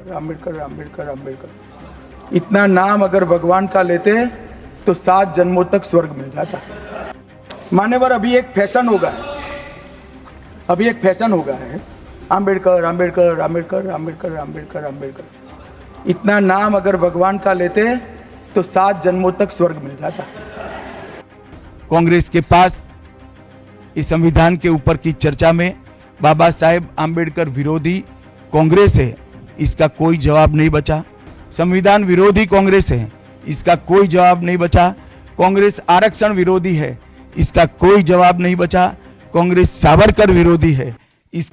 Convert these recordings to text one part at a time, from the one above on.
अम्बेडकर अम्बेडकर अम्बेडकर अम्बेडकर। इतना नाम अगर भगवान का लेते तो 7 जन्मों तक स्वर्ग मिल जाता। मान्यवर, अभी एक फैशन होगा, अभी एक फैशन होगा है अम्बेडकर अम्बेडकर अम्बेडकर अम्बेडकर अम्बेडकर अम्बेडकर। इतना नाम अगर भगवान का लेते तो 7 जन्मों तक स्वर्ग मिल जाता। कांग्रेस के पास इस संविधान के ऊपर की चर्चा में बाबा साहेब आंबेडकर विरोधी कांग्रेस है, इसका कोई जवाब नहीं बचा। संविधान विरोधी कांग्रेस है, इसका कोई जवाब नहीं बचा। कांग्रेस आरक्षण विरोधी है, इसका कोई जवाब नहीं बचा। कांग्रेस सावरकर विरोधी है। इस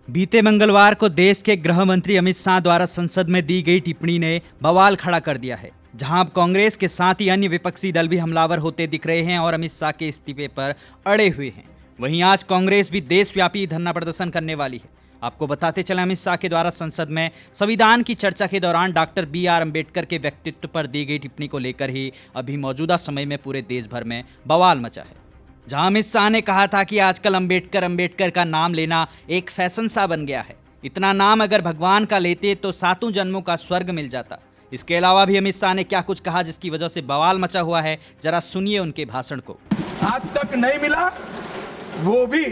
बीते मंगलवार को देश के गृह मंत्री अमित शाह द्वारा संसद में दी गई टिप्पणी ने बवाल खड़ा कर दिया है, जहां अब कांग्रेस के साथ ही अन्य विपक्षी दल भी हमलावर होते दिख रहे हैं और अमित शाह के इस्तीफे पर अड़े हुए हैं। वहीं आज कांग्रेस भी देशव्यापी धरना प्रदर्शन करने वाली है। आपको बताते चले, अमित शाह के द्वारा संसद में संविधान की चर्चा के दौरान डॉक्टर BR अम्बेडकर के व्यक्तित्व पर दी गई टिप्पणी को लेकर ही अभी मौजूदा समय में पूरे देश भर में बवाल मचा है। जहां अमित शाह ने कहा था कि आजकल अम्बेडकर का नाम लेना एक फैशन सा बन गया है। इतना नाम अगर भगवान का लेते तो 7 जन्मों का स्वर्ग मिल जाता। इसके अलावा भी अमित शाह ने क्या कुछ कहा जिसकी वजह से बवाल मचा हुआ है, जरा सुनिए उनके भाषण को। आज तक नहीं मिला, वो भी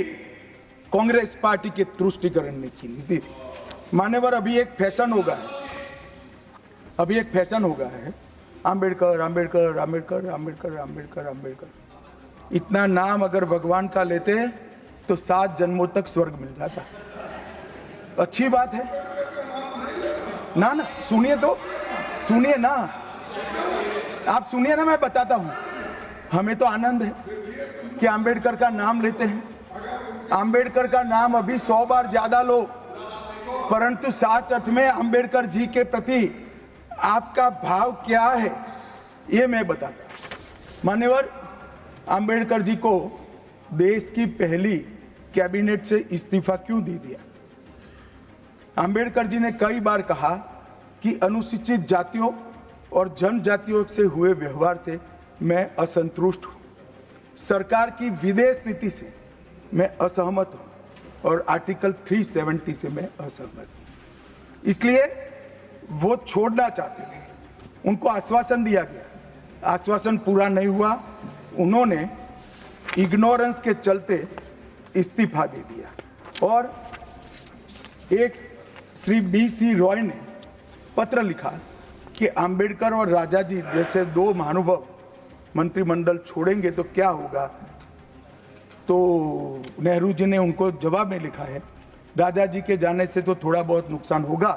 कांग्रेस पार्टी के तुष्टिकरण ने की नीति। मान्यवर, अभी एक फैशन होगा, अभी एक फैशन होगा है अम्बेडकर अम्बेडकर अम्बेडकर अम्बेडकर अम्बेडकर अम्बेडकर। इतना नाम अगर भगवान का लेते तो 7 जन्मों तक स्वर्ग मिल जाता। अच्छी बात है ना? ना सुनिए तो, सुनिए ना, आप सुनिए ना, मैं बताता हूं। हमें तो आनंद है कि अंबेडकर का नाम लेते हैं। अंबेडकर का नाम अभी 100 बार ज्यादा लो, परंतु सच अर्थ में अंबेडकर जी के प्रति आपका भाव क्या है ये मैं बताता। मान्यवर, अंबेडकर जी को देश की पहली कैबिनेट से इस्तीफा क्यों दे दिया? अंबेडकर जी ने कई बार कहा कि अनुसूचित जातियों और जनजातियों से हुए व्यवहार से मैं असंतुष्ट हूं, सरकार की विदेश नीति से मैं असहमत हूं और आर्टिकल 370 से मैं असहमत हूं। इसलिए वो छोड़ना चाहते थे। उनको आश्वासन दिया गया, आश्वासन पूरा नहीं हुआ। उन्होंने इग्नोरेंस के चलते इस्तीफा दे दिया और एक श्री BC रॉय ने पत्र लिखा कि अंबेडकर और राजा जी जैसे 2 महानुभाव मंत्रिमंडल छोड़ेंगे तो क्या होगा। तो नेहरू जी ने उनको जवाब में लिखा है, राजा जी के जाने से तो थोड़ा बहुत नुकसान होगा,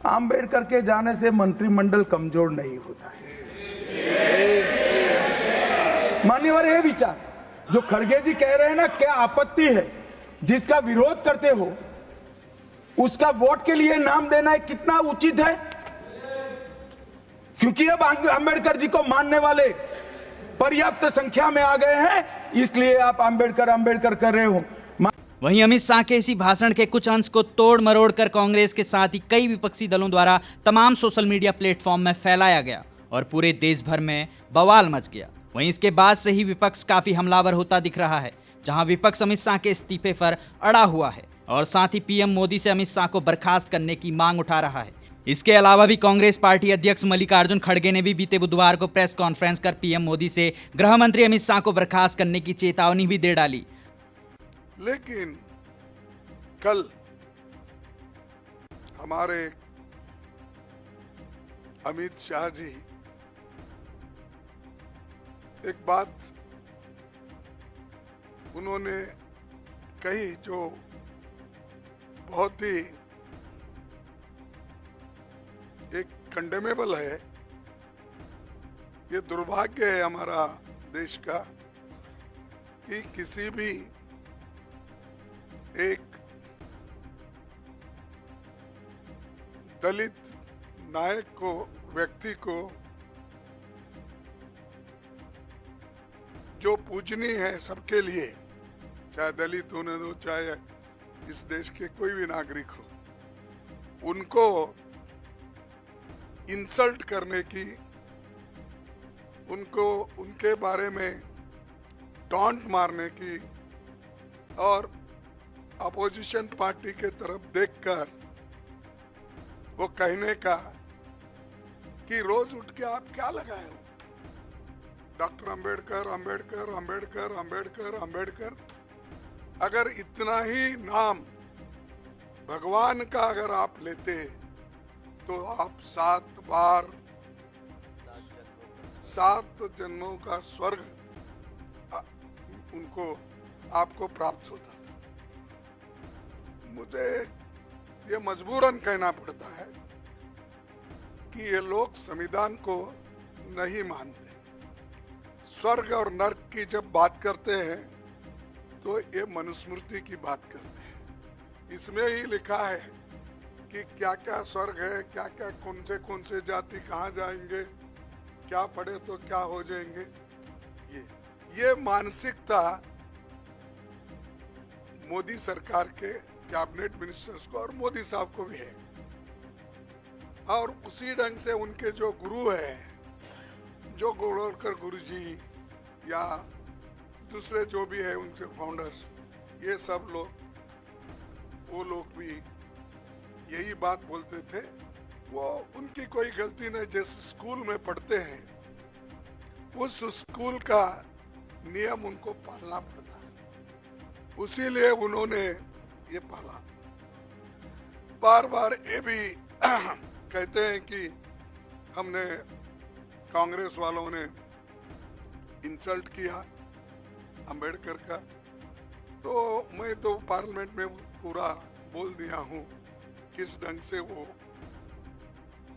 अंबेडकर के जाने से मंत्रिमंडल कमजोर नहीं होता है। मान्यवर, ये विचार जो खड़गे जी कह रहे हैं ना, क्या आपत्ति है? जिसका विरोध करते हो उसका वोट के लिए नाम देना है, कितना उचित है? क्योंकि अब अंबेडकर जी को मानने वाले पर्याप्त संख्या में आ गए हैं, इसलिए आप अंबेडकर अंबेडकर कर रहे हो। वहीं अमित शाह के इसी भाषण के कुछ अंश को तोड़ मरोड़ कर कांग्रेस के साथ ही कई विपक्षी दलों द्वारा तमाम सोशल मीडिया प्लेटफॉर्म में फैलाया गया और पूरे देश भर में बवाल मच गया। वहीं इसके बाद से ही विपक्ष काफी हमलावर होता दिख रहा है, जहां विपक्ष अमित शाह के इस्तीफे पर अड़ा हुआ है और साथ ही PM मोदी से अमित शाह को बर्खास्त करने की मांग उठा रहा है। इसके अलावा भी कांग्रेस पार्टी अध्यक्ष मल्लिकार्जुन खड़गे ने भी बीते बुधवार को प्रेस कॉन्फ्रेंस कर PM मोदी से गृह मंत्री अमित शाह को बर्खास्त करने की चेतावनी भी दे डाली। लेकिन कल हमारे अमित शाह जी एक बात उन्होंने कही जो बहुत ही एक कंडेमेबल है। ये दुर्भाग्य है हमारा देश का कि किसी भी एक दलित नायक को, व्यक्ति को जो पूजनीय है सबके लिए, चाहे दलित होने दो चाहे इस देश के कोई भी नागरिक हो, उनको इंसल्ट करने की, उनको उनके बारे में टॉन्ट मारने की और अपोजिशन पार्टी के तरफ देखकर वो कहने का कि रोज उठ के आप क्या लगाए हो, डॉक्टर अंबेडकर अंबेडकर अंबेडकर अंबेडकर अंबेडकर। अगर इतना ही नाम भगवान का अगर आप लेते तो आप 7 जन्मों का स्वर्ग उनको आपको प्राप्त होता था। मुझे ये मजबूरन कहना पड़ता है कि ये लोग संविधान को नहीं मानते। स्वर्ग और नर्क की जब बात करते हैं तो ये मनुस्मृति की बात करते हैं। इसमें ही लिखा है कि क्या क्या स्वर्ग है, क्या क्या कौन से जाति कहाँ जाएंगे, क्या पढ़े तो क्या हो जाएंगे। ये मानसिकता मोदी सरकार के कैबिनेट मिनिस्टर्स को और मोदी साहब को भी है, और उसी ढंग से उनके जो गुरु हैं, जो गोलवलकर गुरु जी या दूसरे जो भी है उनके फाउंडर्स, ये सब लोग, वो लोग भी यही बात बोलते थे। वो उनकी कोई गलती नहीं, जैसे स्कूल में पढ़ते हैं उस स्कूल का नियम उनको पालना पड़ता है, उसीलिए उन्होंने ये पाला। बार बार ये भी कहते हैं कि हमने, कांग्रेस वालों ने इंसल्ट किया अंबेडकर का, तो मैं तो पार्लियामेंट में पूरा बोल दिया हूँ किस ढंग से वो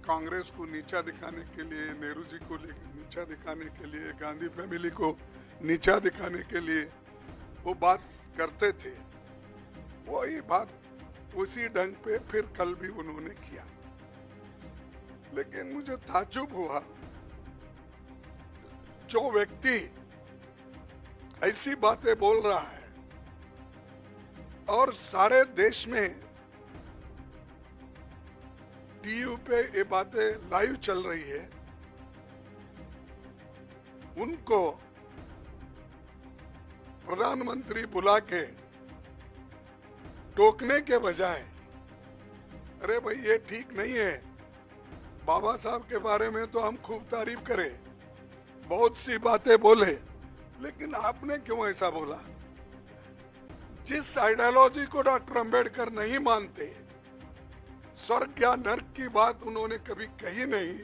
कांग्रेस को नीचा दिखाने के लिए, नेहरू जी को नीचा दिखाने के लिए, गांधी फैमिली को नीचा दिखाने के लिए वो बात करते थे। वही बात उसी ढंग पे फिर कल भी उन्होंने किया। लेकिन मुझे ताज्जुब हुआ, जो व्यक्ति ऐसी बातें बोल रहा है और सारे देश में टीवी पे ये बातें लाइव चल रही है, उनको प्रधानमंत्री बुला के टोकने के बजाय, अरे भाई ये ठीक नहीं है, बाबा साहब के बारे में तो हम खूब तारीफ करें, बहुत सी बातें बोले, लेकिन आपने क्यों ऐसा बोला? जिस आइडियोलॉजी को डॉक्टर अंबेडकर नहीं मानते, स्वर्ग या नर्क की बात उन्होंने कभी कही नहीं,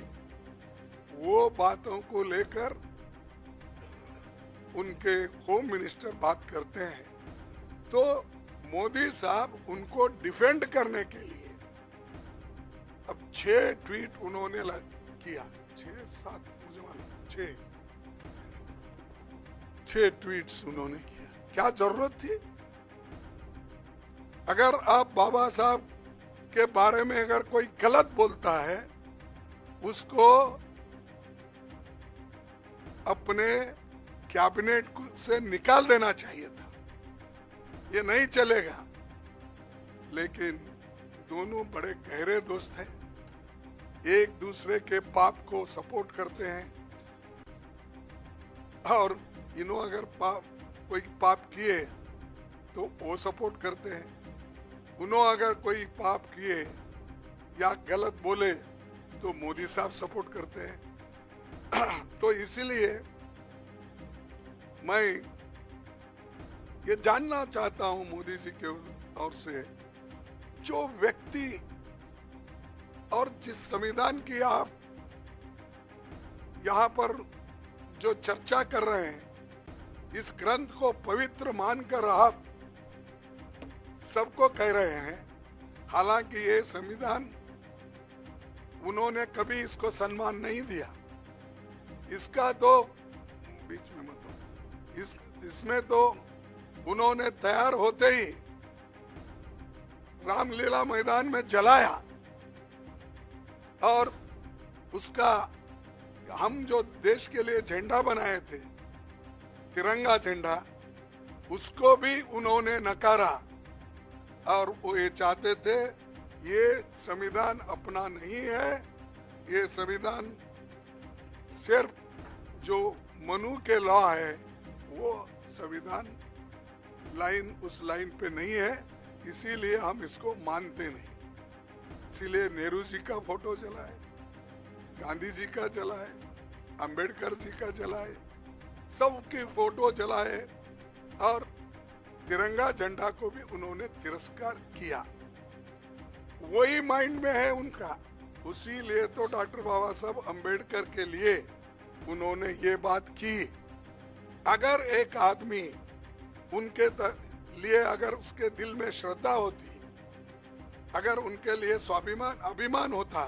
वो बातों को लेकर उनके होम मिनिस्टर बात करते हैं। तो मोदी साहब उनको डिफेंड करने के लिए अब 6 ट्वीट उन्होंने किया, 6-7 मुझे मालूम, 6 ट्वीट्स उन्होंने किया। क्या जरूरत थी? अगर आप बाबा साहब के बारे में अगर कोई गलत बोलता है, उसको अपने कैबिनेट से निकाल देना चाहिए था, ये नहीं चलेगा। लेकिन दोनों बड़े गहरे दोस्त हैं, एक दूसरे के पाप को सपोर्ट करते हैं, और इन्हों अगर कोई पाप किए तो वो सपोर्ट करते हैं, उन्हों अगर कोई पाप किए या गलत बोले तो मोदी साहब सपोर्ट करते हैं। तो इसीलिए मैं ये जानना चाहता हूं मोदी जी के ओर से, जो व्यक्ति और जिस संविधान की आप यहाँ पर जो चर्चा कर रहे हैं, इस ग्रंथ को पवित्र मानकर आप सबको कह रहे हैं, हालांकि ये संविधान उन्होंने कभी इसको सम्मान नहीं दिया। इसका तो बीच में मत हो, इसमें तो उन्होंने तैयार होते ही रामलीला मैदान में जलाया, और उसका हम जो देश के लिए झंडा बनाए थे, तिरंगा झंडा, उसको भी उन्होंने नकारा। और वो ये चाहते थे, ये संविधान अपना नहीं है, ये संविधान सिर्फ जो मनु के लॉ है, वो संविधान उस लाइन पे नहीं है, इसीलिए हम इसको मानते नहीं। इसीलिए नेहरू जी का फोटो चला है, गांधी जी का चला है, अंबेडकर जी का चला है, सबकी फोटो चला है और तिरंगा झंडा को भी उन्होंने तिरस्कार किया। वही माइंड में है उनका। उसी लिए तो डॉक्टर बाबा साहब अंबेडकर के लिए उन्होंने ये बात की। अगर एक आदमी उनके लिए अगर उसके दिल में श्रद्धा होती, अगर उनके लिए स्वाभिमान अभिमान होता,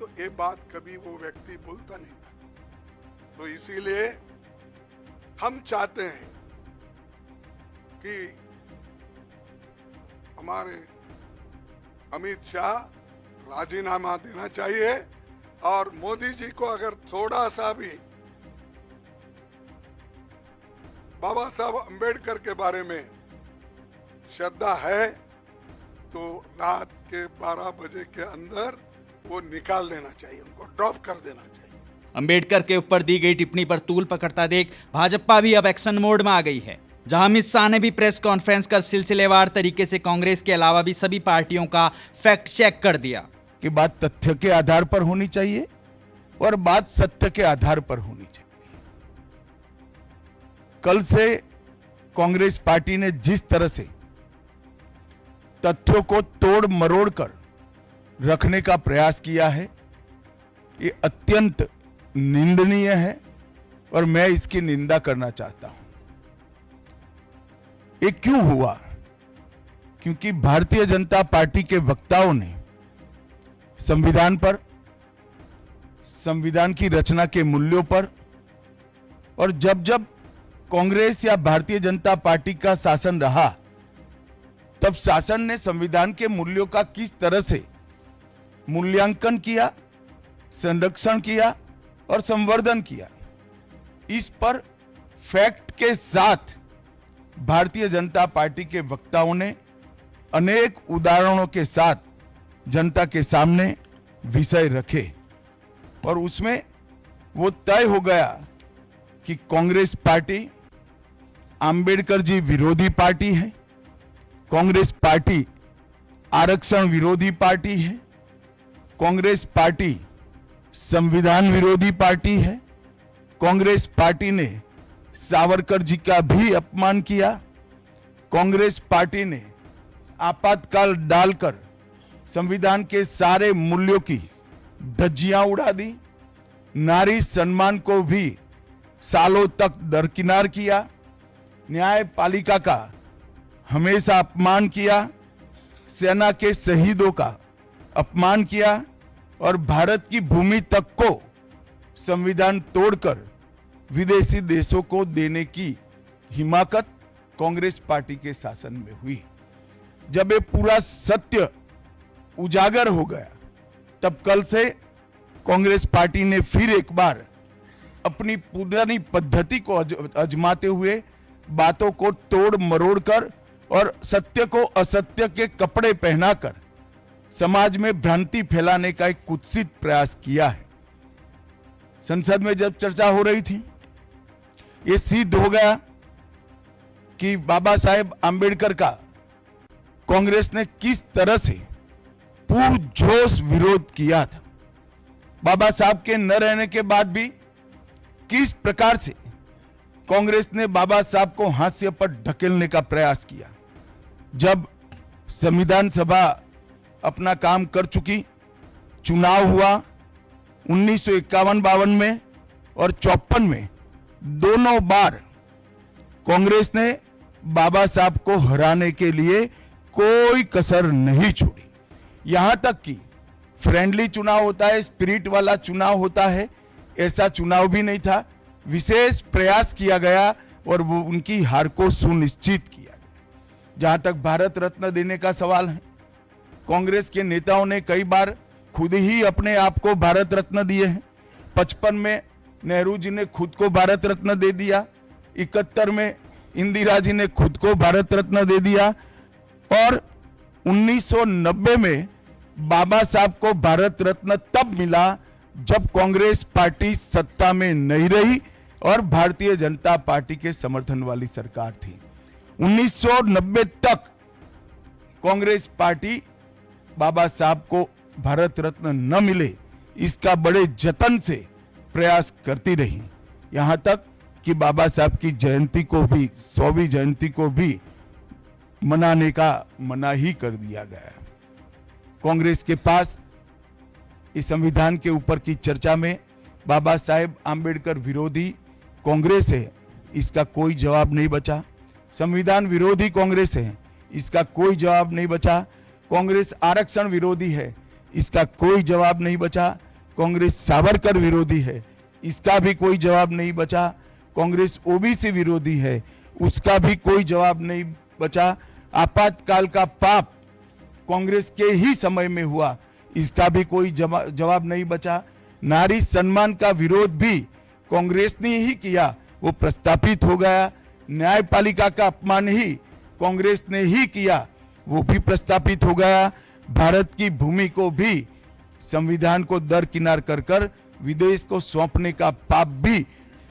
तो ये बात कभी वो व्यक्ति बोलता नहीं था। तो इसीलिए हम चाहते हैं कि हमारे अमित शाह राजीनामा देना चाहिए और मोदी जी को अगर थोड़ा सा भी बाबा साहब अंबेडकर के बारे में श्रद्धा है तो रात के 12 बजे के अंदर वो निकाल देना चाहिए, उनको ड्रॉप कर देना चाहिए। अंबेडकर के ऊपर दी गई टिप्पणी पर तूल पकड़ता देख भाजपा भी अब एक्शन मोड में आ गई है, जहां अमित शाह ने भी प्रेस कॉन्फ्रेंस कर सिलसिलेवार तरीके से कांग्रेस के अलावा भी सभी पार्टियों का फैक्ट चेक कर दिया कि बात तथ्य के आधार पर होनी चाहिए और बात सत्य के आधार पर होनी चाहिए। कल से कांग्रेस पार्टी ने जिस तरह से तथ्यों को तोड़ मरोड़ कर रखने का प्रयास किया है, ये अत्यंत निंदनीय है और मैं इसकी निंदा करना चाहता हूं। ये क्यों हुआ? क्योंकि भारतीय जनता पार्टी के वक्ताओं ने संविधान पर, संविधान की रचना के मूल्यों पर, और जब जब कांग्रेस या भारतीय जनता पार्टी का शासन रहा तब शासन ने संविधान के मूल्यों का किस तरह से मूल्यांकन किया, संरक्षण किया और संवर्धन किया, इस पर फैक्ट के साथ भारतीय जनता पार्टी के वक्ताओं ने अनेक उदाहरणों के साथ जनता के सामने विषय रखे और उसमें वो तय हो गया कि कांग्रेस पार्टी अंबेडकर जी विरोधी पार्टी है, कांग्रेस पार्टी आरक्षण विरोधी पार्टी है, कांग्रेस पार्टी संविधान विरोधी पार्टी है, कांग्रेस पार्टी ने सावरकर जी का भी अपमान किया, कांग्रेस पार्टी ने आपातकाल डालकर संविधान के सारे मूल्यों की धज्जियां उड़ा दी, नारी सम्मान को भी सालों तक दरकिनार किया, न्यायपालिका का हमेशा अपमान किया, सेना के शहीदों का अपमान किया और भारत की भूमि तक को संविधान तोड़कर विदेशी देशों को देने की हिमाकत कांग्रेस पार्टी के शासन में हुई। जब ये पूरा सत्य उजागर हो गया तब कल से कांग्रेस पार्टी ने फिर एक बार अपनी पुरानी पद्धति को आजमाते हुए बातों को तोड़ मरोड़ कर और सत्य को असत्य के कपड़े पहनाकर समाज में भ्रांति फैलाने का एक कुत्सित प्रयास किया है। संसद में जब चर्चा हो रही थी, ये सिद्ध हो गया कि बाबा साहेब आंबेडकर का कांग्रेस ने किस तरह से पुरजोश विरोध किया था। बाबा साहब के न रहने के बाद भी किस प्रकार से कांग्रेस ने बाबा साहब को हास्य पर ढकेलने का प्रयास किया। जब संविधान सभा अपना काम कर चुकी, चुनाव हुआ 1951-52 में और 54 में, दोनों बार कांग्रेस ने बाबा साहब को हराने के लिए कोई कसर नहीं छोड़ी। यहां तक कि फ्रेंडली चुनाव होता है, स्पिरिट वाला चुनाव होता है, ऐसा चुनाव भी नहीं था। विशेष प्रयास किया गया और वो उनकी हार को सुनिश्चित किया गया। जहां तक भारत रत्न देने का सवाल है, कांग्रेस के नेताओं ने कई बार खुद ही अपने आप को भारत रत्न दिए हैं। 55 में नेहरू जी ने खुद को भारत रत्न दे दिया, 71 में इंदिरा जी ने खुद को भारत रत्न दे दिया और 1990 में बाबा साहब को भारत रत्न तब मिला जब कांग्रेस पार्टी सत्ता में नहीं रही और भारतीय जनता पार्टी के समर्थन वाली सरकार थी। 1990 तक कांग्रेस पार्टी बाबा साहब को भारत रत्न न मिले, इसका बड़े जतन से प्रयास करती रही। यहां तक कि बाबा साहब की जयंती को भी, 100वीं जयंती को भी मनाने का मना ही कर दिया गया। कांग्रेस के पास इस संविधान के ऊपर की चर्चा में बाबा साहेब आंबेडकर विरोधी कांग्रेस है, इसका कोई जवाब नहीं बचा। संविधान विरोधी कांग्रेस है, इसका कोई जवाब नहीं बचा। कांग्रेस आरक्षण विरोधी है, इसका कोई जवाब नहीं बचा। कांग्रेस सावरकर विरोधी है, इसका भी कोई जवाब नहीं बचा। कांग्रेस ओबीसी विरोधी है, उसका भी कोई जवाब नहीं बचा। आपातकाल का पाप कांग्रेस के ही समय में हुआ, इसका भी कोई जवाब नहीं बचा। नारी सम्मान का विरोध भी कांग्रेस ने ही किया, वो प्रस्तापित हो गया। न्यायपालिका का अपमान ही कांग्रेस ने ही किया, वो भी प्रस्तापित हो गया। भारत की भूमि को भी, संविधान को दरकिनार कर कर विदेश को सौंपने का पाप भी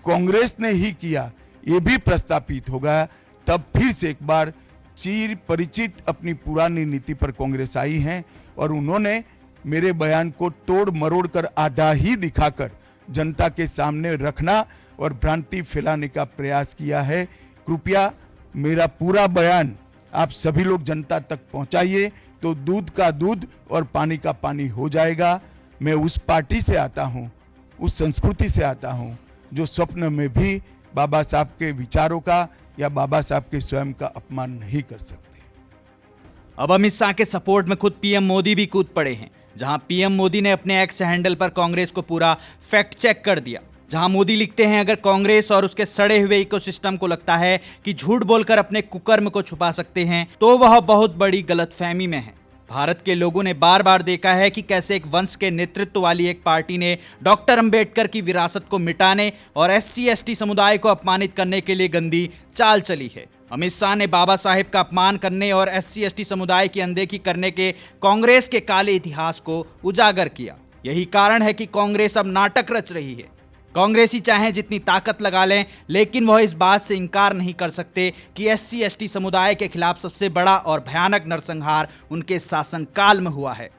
कांग्रेस ने ही किया, ये भी प्रस्तापित हो गया। तब फिर से एक बार चिर परिचित अपनी पुरानी नीति पर कांग्रेस आई है और उन्होंने मेरे बयान को तोड़ मरोड़ कर आधा ही दिखाकर जनता के सामने रखना और भ्रांति फैलाने का प्रयास किया है। कृपया मेरा पूरा बयान आप सभी लोग जनता तक पहुंचाइए, तो दूध का दूध और पानी का पानी हो जाएगा। मैं उस पार्टी से आता हूं, उस संस्कृति से आता हूं, जो स्वप्न में भी बाबा साहब के विचारों का या बाबा साहब के स्वयं का अपमान नहीं कर सकते। अब अमित शाह के सपोर्ट में खुद पीएम मोदी भी कूद पड़े हैं, जहां पीएम मोदी ने अपने एक्स हैंडल पर कांग्रेस को पूरा फैक्ट चेक कर दिया। जहां मोदी लिखते हैं, अगर कांग्रेस और उसके सड़े हुए इकोसिस्टम को लगता है कि झूठ बोलकर अपने कुकर्म को छुपा सकते हैं, तो वह बहुत बड़ी गलतफहमी में है। भारत के लोगों ने बार बार देखा है कि कैसे एक वंश के नेतृत्व वाली एक पार्टी ने डॉक्टर अंबेडकर की विरासत को मिटाने और SC/ST समुदाय को अपमानित करने के लिए गंदी चाल चली है। अमित शाह ने बाबा साहेब का अपमान करने और SC/ST समुदाय की अनदेखी करने के कांग्रेस के काले इतिहास को उजागर किया। यही कारण है कि कांग्रेस अब नाटक रच रही है। कांग्रेसी चाहे जितनी ताकत लगा लें, लेकिन वह इस बात से इनकार नहीं कर सकते कि SC/ST समुदाय के खिलाफ सबसे बड़ा और भयानक नरसंहार उनके शासनकाल में हुआ है।